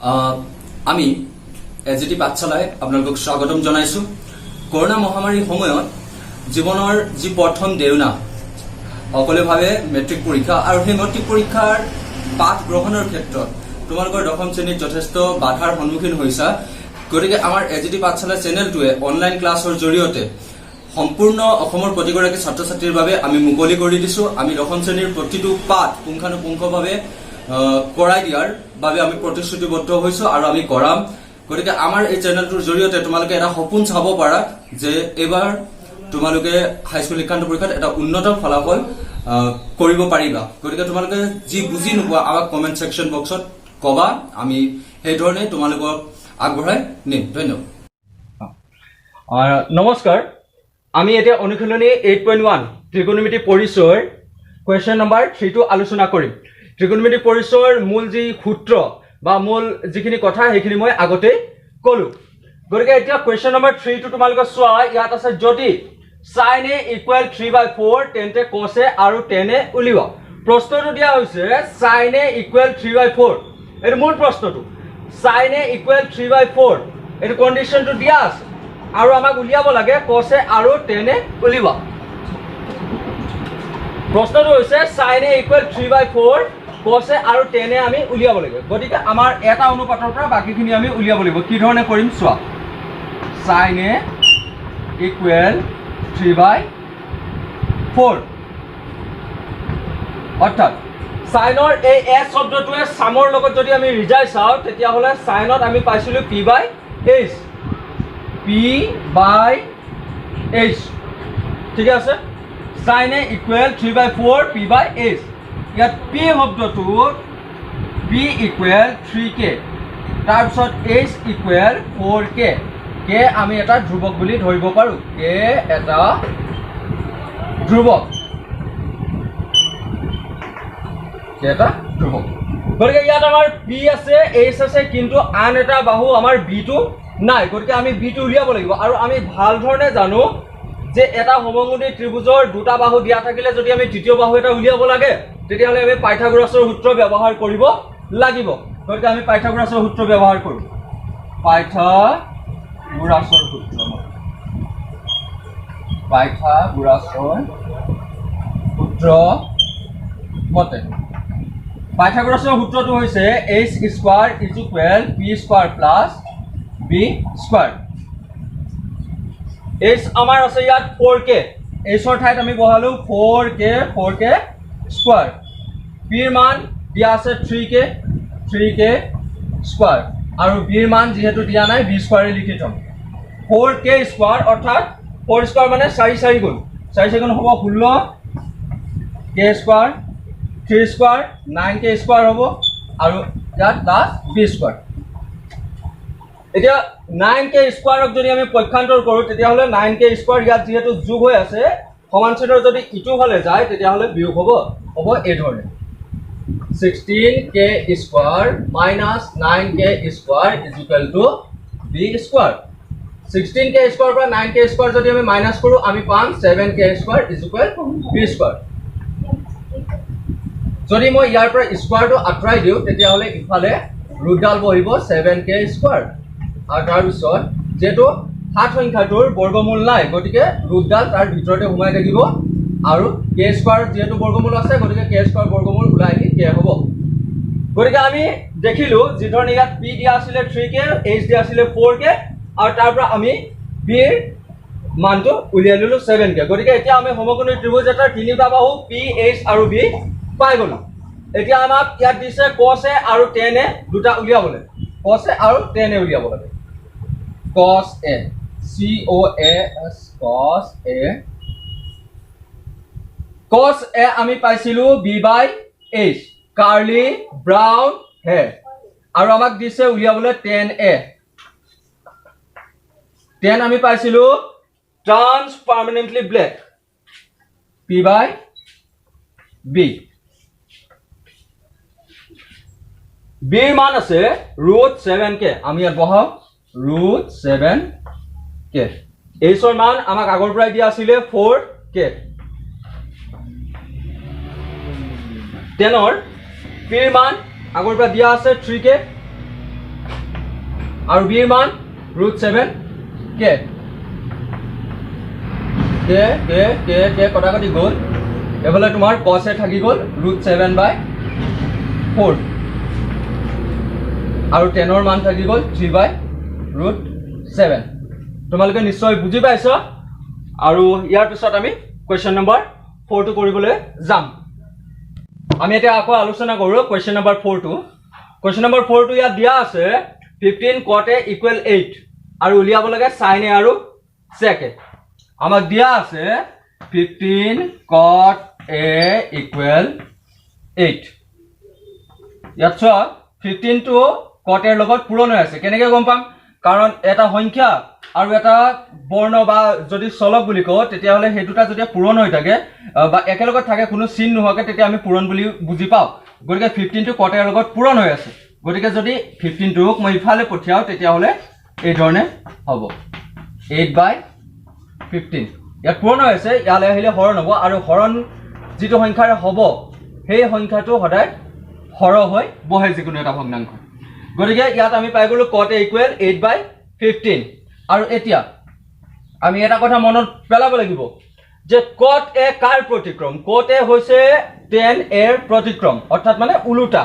আমি এজিটি পাঠশালায় আপোনালোকক স্বাগতম জনাইছো। কৰোনা মহামাৰীৰ সময়ত জীৱনৰ যি প্ৰথম দেউনা সকলোভাৱে মেট্ৰিক পৰীক্ষা আৰু সেই মেট্ৰিক পৰীক্ষাৰ পাঠ গ্ৰহণৰ ক্ষেত্ৰত তোমালোকৰ দশম শ্ৰেণীত যথেষ্ট বাধাৰ সন্মুখীন হৈছা। গতিকে আমাৰ এজিটি পাঠশালা চেনেলটোৱে অনলাইন ক্লাছৰ জৰিয়তে সম্পূৰ্ণ অসমৰ প্ৰতিগৰাকী ছাত্ৰ ছাত্ৰীৰ বাবে আমি মুকলি কৰি দিছো। আমি দশম শ্ৰেণীৰ প্ৰতিটো পাঠ পুংখানুপুংখভাৱে কৰাই দিয়াৰ বাবে আমি প্ৰতিশ্ৰুতিবদ্ধ হৈছো আৰু আমি কৰাম। গতিকে আমাৰ এই চেনেলটোৰ জৰিয়তে তোমালোকে এটা সপোন চাব পাৰা যে এবাৰ তোমালোকে হাইস্কুল শিক্ষান্ত পৰীক্ষাত এটা উন্নত ফলাফল কৰিব পাৰিবা। গতিকে তোমালোকে যি বুজি নোপোৱা আমাক কমেন্ট সেকশন বক্সত কবা, আমি সেই ধৰণে তোমালোকক আগবঢ়াই নিম। ধন্যবাদ। নমস্কাৰ, আমি এতিয়া অনুশীলনী 8.1 ত্ৰিকোণমিতি পৰিচয়ৰ কুৱেশ্যন নম্বৰ 3 আলোচনা কৰিম। ত্ৰিকোণমিতি পৰিচয়ৰ মূল যি সূত্ৰ বা মূল যিখিনি কথা সেইখিনি মই আগতে কলো। গতিকে এতিয়া কুৱেশ্যন নম্বৰ 3 তোমালোকে চোৱা, ইয়াত আছে যদি sin a ইকুৱেল 3/4 তেন্তে cos a আৰু tan a উলিওৱা। প্ৰশ্নটো দিয়া হৈছে sin a ইকুৱেল 3/4, এইটো মূল প্ৰশ্নটো। sin a ইকুৱেল 3/4 এইটো কণ্ডিশ্যনটো দিয়া আছে আৰু আমাক উলিয়াব লাগে cos a আৰু tan a উলিওৱা। প্ৰশ্নটো হৈছে sin a equal 3/4 cos a আৰু tan a আমি উলিয়াব লাগে। গতিকে আমাৰ এটা অনুপাতৰ পৰা বাকিখিনি আমি উলিয়াব লাগিব। কি ধৰণে কৰিম চোৱা, sin a ইকুৱেল 3/4 অৰ্থাৎ সাইনৰ এই a শব্দটোৱে সামৰ লগত যদি আমি ৰিজাই চাওঁ তেতিয়াহ'লে সাইনত আমি পাইছিলো p/h, p/h। ঠিক আছে, sin a ইকুৱেল 3/4 p/h। ইয়াত p শব্দটো p ইকুৱেল 3k, তাৰপিছত h ইকুৱেল 4k। k আমি এটা ধ্ৰুৱক বুলি ধৰিব পাৰো, k এটা ধ্ৰুৱক, গতিকে ইয়াত আমাৰ p আছে, h আছে, কিন্তু আন এটা বাহু আমাৰ b টো নাই। গতিকে আমি b টো উলিয়াব লাগিব। আৰু আমি ভাল ধৰণে জানো যে এটা সমকোণী ত্ৰিভুজৰ দুটা বাহু দিয়া থাকিলে যদি আমি তৃতীয় বাহু এটা উলিয়াব লাগে তেতিয়াহ'লে আমি পাইথাগোৰাছৰ সূত্ৰ ব্যৱহাৰ কৰিব লাগিব। গতিকে আমি পাইথাগোৰাছৰ সূত্ৰ ব্যৱহাৰ কৰোঁ। পাইথাগোৰাছৰ সূত্ৰ মতে পাইথাগোৰাছৰ সূত্ৰটো হৈছে h square is equal p square plus b square. h আমাৰ আছে ইয়াত 4k, h ৰ ঠাইত আমি বহালো 4k স্কয়াৰ। p ৰ মান দিয়া আছে 3k স্কয়াৰ, আৰু b ৰ মান যিহেতু দিয়া নাই b স্কয়াৰে লিখি থম। 4k স্কয়াৰ অৰ্থাৎ 4 স্কয়াৰ মানে 4 গুণ 4 গুণ হ'ব 16 k square, 3 square 9k square হ'ব, আৰু ইয়াত প্লাছ b স্কয়াৰ। এতিয়া 9k স্কয়াৰক যদি আমি পক্ষান্তৰ কৰোঁ তেতিয়াহ'লে 9k স্কয়াৰ ইয়াত যিহেতু যোগ হৈ আছে সমানচিনৰ যদি ইটো ফালে যায় তেতিয়াহ'লে বিয়োগ হ'ব এই ধৰণে 16k square minus 9k square is equal to b square. 16k square পৰা 9k স্কয়াৰ যদি আমি মাইনাছ কৰোঁ আমি পাম 7k square is equal b square. যদি মই ইয়াৰ পৰা স্কয়াৰটো আঁতৰাই দিওঁ তেতিয়াহ'লে ইফালে ৰুটডাল বহিব 7k স্কয়াৰ, আৰু তাৰপিছত যেহেতু 7 সংখ্যাটোৰ বৰ্গমূল নাই গতিকে ৰুটডাল তাৰ ভিতৰতে সোমাই থাকিব, আৰু k স্কয়াৰ যিহেতু বৰ্গমূল আছে গতিকে k স্কয়াৰ বৰ্গমূল ওলাই আহি k হ'ব। গতিকে আমি দেখিলো যিধৰণে ইয়াত p দিয়া আছিলে 3k, h দিয়া আছিলে 4k, আৰু তাৰ পৰা আমি b ৰ মানটো উলিয়াই ললো 7k। গতিকে এতিয়া আমি সমকোণী ত্ৰিভুজ এটাৰ তিনিটা বাহু p, h আৰু b পাই গলো। এতিয়া আমাক ইয়াত দিছে cos a আৰু tan a দুটা উলিয়াবলৈ, cos a আৰু tan a উলিয়াব লাগে। cos a cos a আমি পাইছিলো b/h, কাৰ্লি ব্ৰাউন হেয়াৰ, আৰু আমাক দিছে উলিয়াবলৈ tan a। tan আমি পাইছিলো টাৰ্নছ পাৰ্মানেন্টলি ব্লেক, p/b। b ৰ মান আছে √7k, আমি ইয়াত বহাও √7k। h ৰ মান আমাক আগৰ পৰাই দিয়া আছিলে 4k। tan ৰ p ৰ মান আগৰ পৰা দিয়া আছে 3k, আৰু b ৰ মান √7 k কটাকটি গ'ল এফালে তোমাৰ cos a থাকি গ'ল √7/4 আৰু 10 ৰ মান থাকি গ'ল 3/√7 তোমালোকে নিশ্চয় বুজি পাইছা আৰু ইয়াৰ পিছত আমি কোৱেশ্চন নম্বৰ 4 টো কৰিবলৈ যাম আমি এটা আকৌ আলোচনা কৰো কোৱেশ্চন নম্বৰ 4 টো কোৱেশ্চন নম্বৰ 4 টো ইয়াত দিয়া আছে 15 cot a = 8 আৰু উলিয়াব লাগে sin a আৰু sec a আমাক দিয়া আছে 15 cot a = 8 ইয়াত চোৱা 15 টো cot a ৰ লগত পূৰণ হৈ আছে কেনেকৈ গম পাম কাৰণ এটা সংখ্যা আৰু এটা বৰ্ণ বা যদি চলক বুলি কও তেতিয়া হলে হেতুটা যদি পূৰণ হৈ থাকে বা একেলগত থাকে কোনো চিন নোহোৱাকে তেতিয়া আমি পূৰণ বুলি বুজি পাও গতিকে 15 টো cot a ৰ লগত পূৰণ হৈ আছে গতিকে যদি 15 টোক মই ইফালে পঠিয়াও তেতিয়া হলে এই ধৰণে হ'ব 8/15 ইয়াত পূৰণ হৈ আছে ইয়ালে আহিলে হৰণ হ'ব আৰু হৰণ যিটো সংখ্যাৰে হ'ব সেই সংখ্যাটো সদায় হৰ হৈ বহে যিকোনো এটা ভগ্নাংশ গতিকে ইয়াত আমি পাই গলো cot a = 8/15 আৰু এতিয়া আমি এটা কথা মনত পেলাব লাগিব যে cot a car প্ৰতিক্ৰম cot a হৈছে tan a ৰ প্ৰতিক্ৰম অৰ্থাৎ মানে উলুটা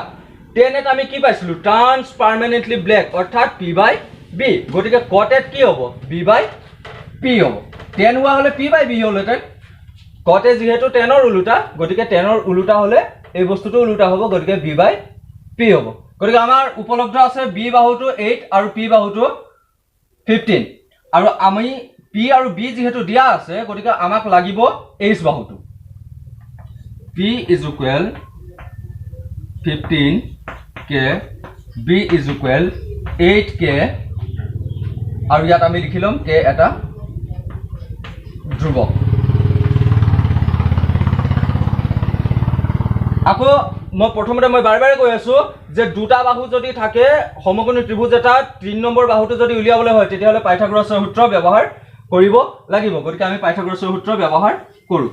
tan a আমি কি পাইছিলো টাৰ্নস পাৰ্মানেন্টলি ব্লেক অৰ্থাৎ p/b গতিকে cot a কি হ'ব b/p হ'ব tan হোৱা হলে p/b হলহেঁতেন cot a যেহেতু tan ৰ উলুটা গতিকে tan ৰ উলুটা হলে এই বস্তুটো উলুটা হ'ব গতিকে b/p হ'ব গতিকে আমাৰ উপলব্ধ আছে b বাহুটো 8 আৰু p বাহুটো 15 আৰু আমি p আৰু b যেহেতু দিয়া আছে গতিকে আমাক লাগিব h বাহুটো p = 15k b = 8k আৰু ইয়াত আমি লিখিলম k এটা ধ্ৰুৱক আকৌ মই প্ৰথমতে মই বাৰে বাৰে কৈ আছো যে দুটা বাহু যদি থাকে সমকোণী ত্ৰিভুজ এটা 3 নম্বৰ বাহুটো যদি উলিয়াবলৈ হয় তেতিয়া হলে পাইথাগোৰাছৰ সূত্ৰ ব্যৱহাৰ কৰিব লাগিব গতিকে আমি পাইথাগোৰাছৰ সূত্ৰ ব্যৱহাৰ কৰো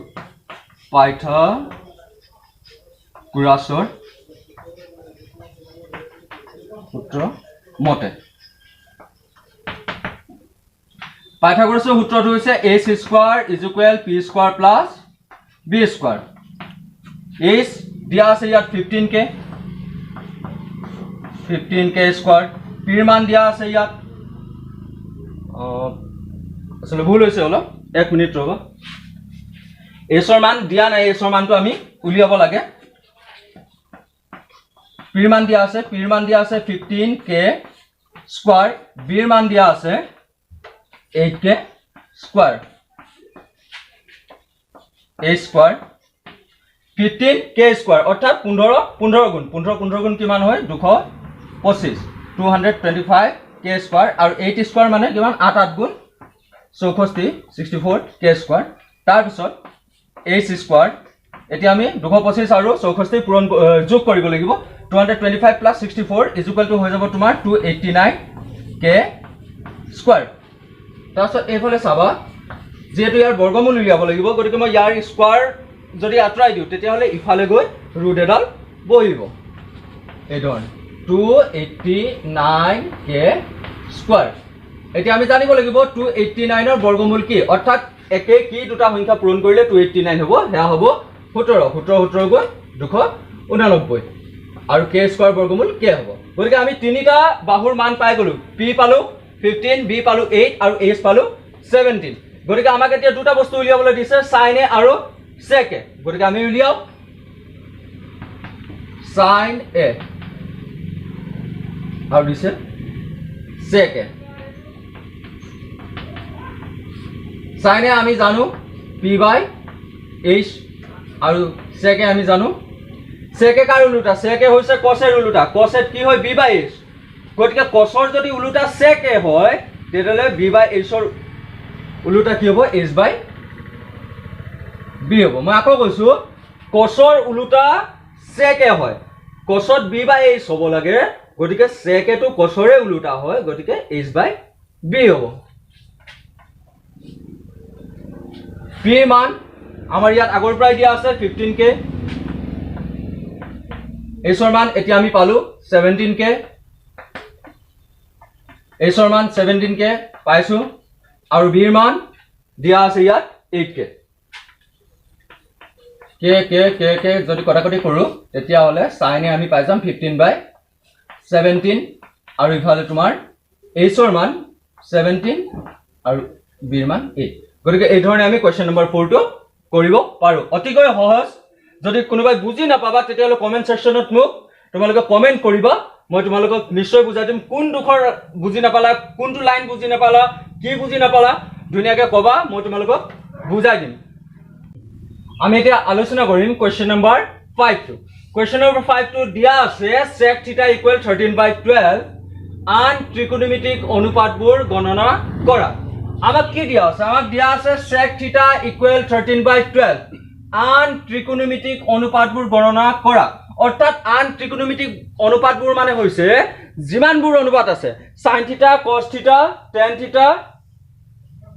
পাইথাগোৰাছৰ সূত্ৰ মতে পাইথাগোৰাছৰ সূত্ৰটো হৈছে h² = p² + b²। h দিয়া আছে ইয়াত 15k 15k², p ৰ মান দিয়া আছে ইয়াত আসলে ভুল হৈছে অলপ 1 মিনিট ৰব h ৰ মান দিয়া নাই h ৰ মানটো আমি উলিয়াব লাগে p ৰ মান দিয়া আছে 15k², b ৰ মান দিয়া আছে 8k² h² 15k² অৰ্থাৎ 15 গুণ কিমান হয় 225 225k² আৰু 8² মানে কিমান 8 গুণ 64 64k² তাৰ পিছত h² এতিয়া আমি 225 আৰু 64 পূৰণ যোগ কৰিব লাগিব 225 + 64 = হৈ যাব তোমাৰ 289k² তাৰপিছত এইফালে চাবা যেহেতু ইয়াৰ বৰ্গমূল উলিয়াব লাগিব গতিকে মই ইয়াৰ স্কয়াৰ যদি আঁতৰাই দিও তেতিয়া হলে ইফালে গৈ ৰুট এডাল বহিব এই ধৰণে 289k² এতিয়া আমি জানিব লাগিব 289 ৰ বৰ্গমূল কি অৰ্থাৎ একে কি দুটা সংখ্যা পূৰণ কৰিলে 289 হ'ব হেয়া হ'ব 17 17 গুণ 289 আৰু k² বৰ্গমূল k হ'ব গতিকে আমি তিনিটা বাহুৰ মান পাই গলো p পালো 15 b পালো 8 আৰু h পালো 17 গতিকে আমাক এতিয়া দুটা বস্তু উলিয়াবলৈ দিছে sin a আৰু sec a গতিকে আমি উলিয়াও sin a আৰু দিছে sec a sin a আমি জানো p/h আৰু sec a আমি জানো sec a car উলুটা sec a হৈছে cos a ৰ উলুটা cos a কি হয় b/h গতিকে cos ৰ যদি উলুটা sec a হয় তেতিয়ালে b/h ৰ উলুটা কি হ'ব h/b হ'ব মই আকৌ কৈছো cos ৰ উলুটা sec a হয় cos ত b/h হ'ব লাগে গতিকে sec a টো cos ৰে উলুটা হয় গতিকে h/b হ'ব p মান আমাৰ ইয়াত আগৰ পৰাই দিয়া আছে 15k h ৰ মান এতিয়া আমি পালো 17k এইচৰ মান 17k পাইছো আৰু বিৰ মান দিয়া আছে ইয়াত 8k কে যদি কটাকটি কৰো তেতিয়া হলে সাইনে আমি পাই যাম 15/17 আৰু ইফালে তোমাৰ এইচৰ মান 17 আৰু বিৰ মান 8 গতিকে এই ধৰণে আমি কোৱেশ্চন নম্বৰ 4 টো কৰিব পাৰো অতিকৈ সহজ যদি কোনোবাই বুজি নাপাবা তেতিয়া হলে কমেন্ট সেকশনত মোক তোমালোকে কমেন্ট কৰিবা মই তোমালোকক নিশ্চয় বুজাই দিম কোন দুখৰ বুজি নাপালা কোনটো লাইন বুজি নাপালা কি বুজি নাপালা ধুনিয়াকে কবা মই তোমালোকক বুজাই দিম আমি এতিয়া আলোচনা কৰিম কোৱেশ্চন নম্বৰ 5 টো কোৱেশ্চন নম্বৰ 5 টো দিয়া আছে sec θ = 13/12 আন ত্ৰিকোণমিতিক অনুপাতবোৰ গণনা কৰা আমাক কি দিয়া আছে আমাক দিয়া আছে sec θ = 13/12 আন ত্ৰিকোণমিতিক অনুপাতবোৰ গণনা কৰা অৰ্থাৎ আন ত্ৰিকোণমিতিক অনুপাতবোৰ মানে হৈছে যিমানবোৰ অনুপাত আছে sin θ cos θ tan θ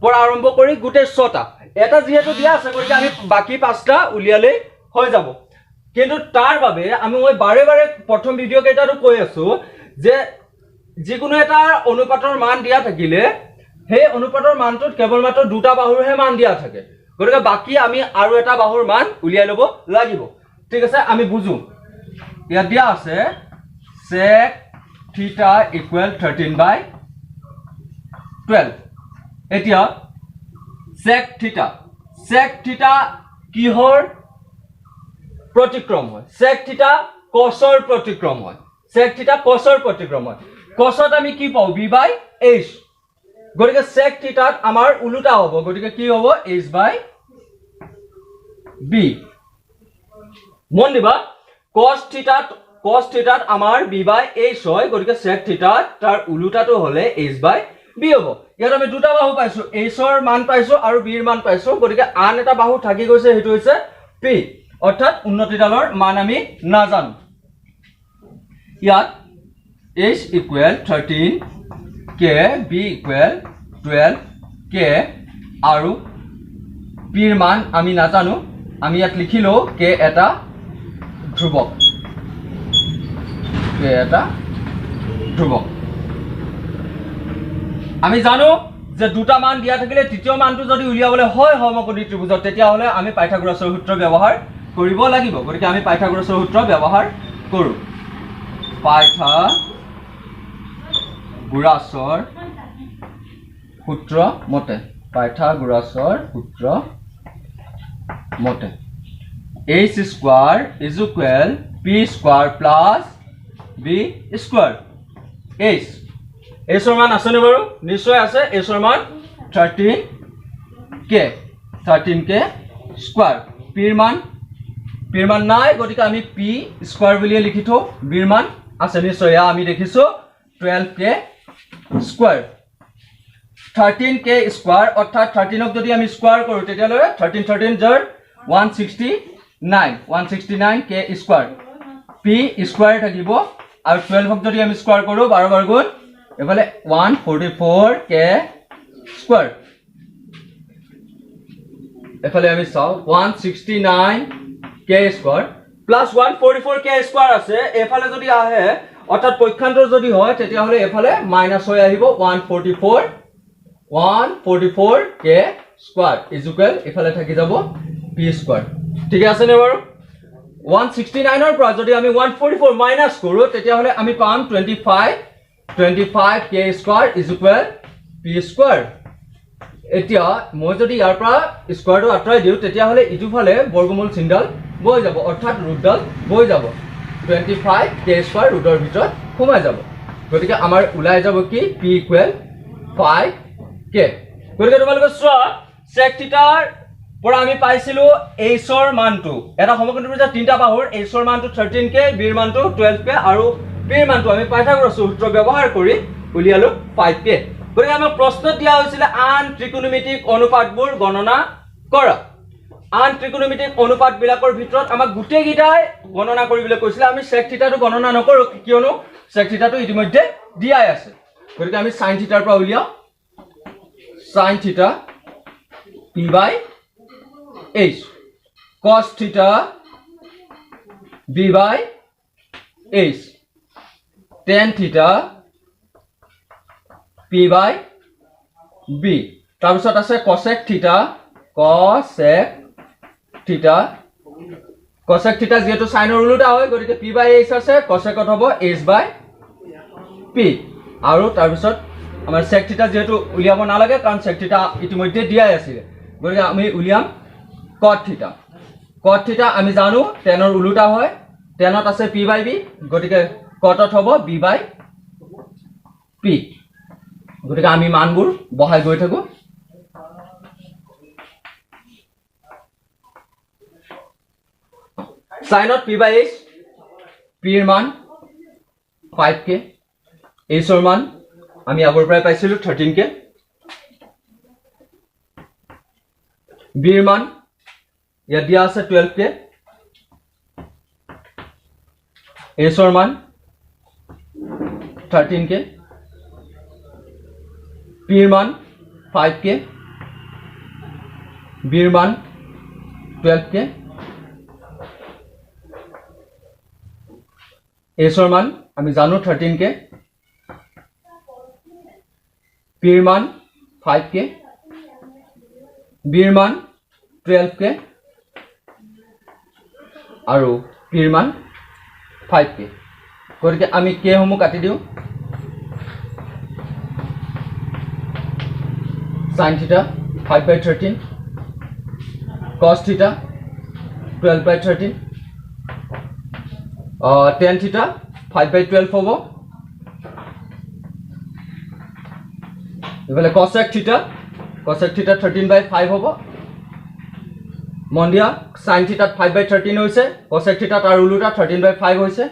পৰা আৰম্ভ কৰি গোটেই 6টা এটা যেহেতু দিয়া আছে গতিকে আমি বাকি 5টা উলিয়ালে হৈ যাব কিন্তু তাৰ বাবে আমি মই বাৰে বাৰে প্ৰথম ভিডিও কেইটাটো কৈ আছো যে যিকোনো এটা অনুপাতৰ মান দিয়া থাকিলে সেই অনুপাতৰ মানটোত কেৱল মাত্ৰ দুটা বাহুৰহে মান দিয়া থাকে গতিকে বাকি আমি আৰু এটা বাহুৰ মান উলিয়াই লব লাগিব ঠিক আছে আমি বুজো ইয়াত দিয়া আছে sec θ = 13/12 এতিয়া sec θ কিহৰ প্ৰতিক্ৰম হয় sec θ cosৰ প্ৰতিক্ৰম হয় sec θ cosৰ প্ৰতিক্ৰম হয় cosত আমি কি পাও b/h গতিকে sec θ আমাৰ উলুটা হ'ব গতিকে কি হ'ব h/b মন দিবা cos θ আমাৰ b/h হয় গতিকে sec θ তাৰ উলুটাটো হলে h/b হ'ব ইয়াত আমি দুটা বাহু পাইছো h ৰ মান পাইছো আৰু b ৰ মান পাইছো গতিকে আন এটা বাহু থাকি গৈছে হেতু হৈছে p অৰ্থাৎ উন্নতিডালৰ মান আমি নাজানো ইয়াত h = 13k b = 12k আৰু p ৰ মান আমি নাজানো আমি ইয়াত লিখিলো k এটা ধ্ৰুৱক আমি জানো যে দুটা মান দিয়া থাকিলে তৃতীয় মানটো যদি উলিয়াবলৈ হয় সমকোণী ত্ৰিভুজত তেতিয়া হলে আমি পাইথাগোৰাছৰ সূত্ৰ ব্যৱহাৰ কৰিব লাগিব গতিকে আমি পাইথাগোৰাছৰ সূত্ৰ ব্যৱহাৰ কৰো পাইথাগোৰাছৰ সূত্ৰ মতে h square is equal p square plus b square h h ৰ মান আছে নে বাৰু নিশ্চয় আছে h ৰ মান 13k স্কয়াৰ p ৰ মান নাই গতিকে আমি p স্কয়াৰ বুলি লিখি থও b ৰ মান আছে নিশ্চয় আমি দেখিছো 12k স্কয়াৰ 13k স্কয়াৰ অৰ্থাৎ 13 ক যদি আমি স্কয়াৰ কৰো তেতিয়ালে 13 জৰ 169k স্কয়াৰ p স্কয়াৰ থাকিব আৰু 12 ক যদি আমি স্কয়াৰ কৰো 12 বাৰ গুণ এফালে 144k স্কয়াৰ এফালে আমি চাও 169k square plus 144k square আছে এফালে যদি আহে অৰ্থাৎ পক্ষান্তৰ যদি হয় তেতিয়া হলে এফালে মাইনাস হৈ আহিব 144k স্কয়াৰ ইজ ইকুৱেল এফালে থাকি যাব p স্কয়াৰ ঠিক আছে নে বাৰু 169 ৰ পৰা যদি আমি 144 মাইনাস কৰো তেতিয়া হলে আমি পাম 25k square is equal p square এতিয়া মই যদি ইয়াৰ পৰা স্কয়াৰটো আঁতৰাই দিও তেতিয়া হলে ইটো ফালে বৰ্গমূল চিহ্নডাল বৈ যাব অৰ্থাৎ ৰুটডাল বৈ যাব 25k স্কয়াৰ ৰুটৰ ভিতৰত সোমাই যাব গতিকে আমাৰ উলাই যাব কি p ইকুৱেল 5k গতিকে তোমালোকে চোৱা sec থিটাৰ পৰা আমি পাইছিলো h ৰ মানটো এটা সমকোণী ত্ৰিভুজৰ তিনটা বাহুৰ h ৰ মানটো 13k b ৰ মানটো 12k আৰু p ৰ মানটো আমি পাইথাগোৰাছৰ সূত্ৰ ব্যৱহাৰ কৰি উলিয়ালো 5k গতিকে আমাক প্ৰশ্ন দিয়া হৈছিল আন ত্ৰিকোণমিতিক অনুপাতবোৰ গণনা কৰা আন ত্ৰিকোণমিতিক অনুপাত বিলাকৰ ভিতৰত আমাক গুটেই গিটাই গণনা কৰিবলৈ কৈছিল আমি sec থিটাটো গণনা নকৰো কিয়নো sec থিটাটো ইতিমধ্যে দিয়াই আছে গতিকে আমি sin থিটাৰ পৰা উলিয়াও sin থিটা p/h cos theta b/h tan theta pi by b তাৰপিছত আছে কসেক থিটা যিহেতু সাইনৰ ওলোটা হয় গতিকে পি বাই এইচ আছে কসেকত হ'ব এইচ বাই পি আৰু তাৰপিছত আমাৰ সেক থিটা যেহেতু উলিয়াব নালাগে কাৰণ সেক থিটা ইতিমধ্যে দিয়াই আছিল গতিকে আমি উলিয়াম কট থিটা আমি জানো টেনৰ উলোটা হয় টেনত আছে পি বাই বি গতিকে কটত হ'ব বি বাই পি গতিকে আমি মানবোৰ বহাই গৈ থাকো সাইনত পি বাই এইচ পিৰ মান 5k এইচৰ মান আমি আগৰ পৰাই পাইছিলো 13k বিৰ মান ইয়াত দিয়া আছে 12k এইচৰ মান 13k পিৰ মান 5k বিৰ মান 12k এইচৰ মান আমি জানো 13k পিৰ মান 5k বিৰ মান 12k আৰু পিৰ মান 5k গতিকে আমি k সমূহ কাটি দিও sin theta 5/13 cos theta 12/13 tan theta 5/12 হ'ব এফালে cosec theta 13/5 হ'ব মন দিয়া sin theta 5/13 হৈছে cosec theta তাৰ উলোটা 13/5 হৈছে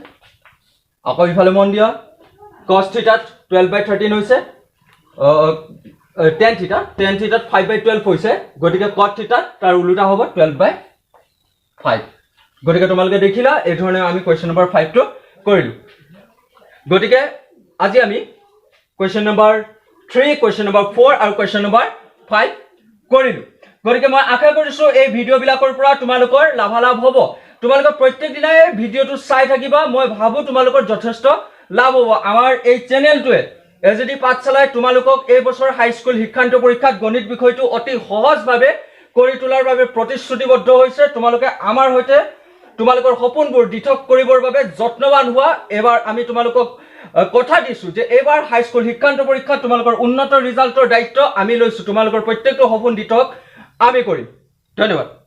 আকৌ ইফালে মন দিয়া cos theta 12/13 হৈছে tan theta 5/12 হৈছে গতিকে cot theta তাৰ উলোটা হ'ব 12/5 গতিকে তোমালোকে দেখিলা এই ধৰণে আমি কোৱেশ্চন নম্বৰ 5 টো কৰিলো গতিকে আজি আমি কোৱেশ্চন নম্বৰ 3 কোৱেশ্চন নম্বৰ 4 আৰু কোৱেশ্চন নম্বৰ 5 কৰিলো গতিকে মই আশা কৰিছো এই ভিডিও বিলাকৰ পৰা তোমালোকৰ লাভালাভ হ'ব তোমালোকে প্ৰত্যেক দিনাই ভিডিওটো চাই থাকিবা মই ভাবো তোমালোকৰ যথেষ্ট লাভ হ'ব আমাৰ এই চেনেলটোৱে এজেডি পাঠশালাই তোমালোকক এই বছৰ হাই স্কুল শিক্ষান্ত পৰীক্ষাত গণিত বিষয়টো অতি সহজভাৱে কৰি তোলাৰ বাবে প্ৰতিশ্ৰুতিবদ্ধ হৈছে তোমালোকে আমাৰ হৈতে তোমালোকৰ সপোনবোৰ দিঠক কৰিবৰ বাবে যত্নবান হোৱা এবাৰ আমি তোমালোকক কথা দিছো যে এবাৰ হাই স্কুল শিক্ষান্ত পৰীক্ষাত তোমালোকৰ উন্নত ৰিজাল্টৰ দায়িত্ব আমি লৈছো তোমালোকৰ প্ৰত্যেকটো সপোন দিঠক আমি কৰিম ধন্যবাদ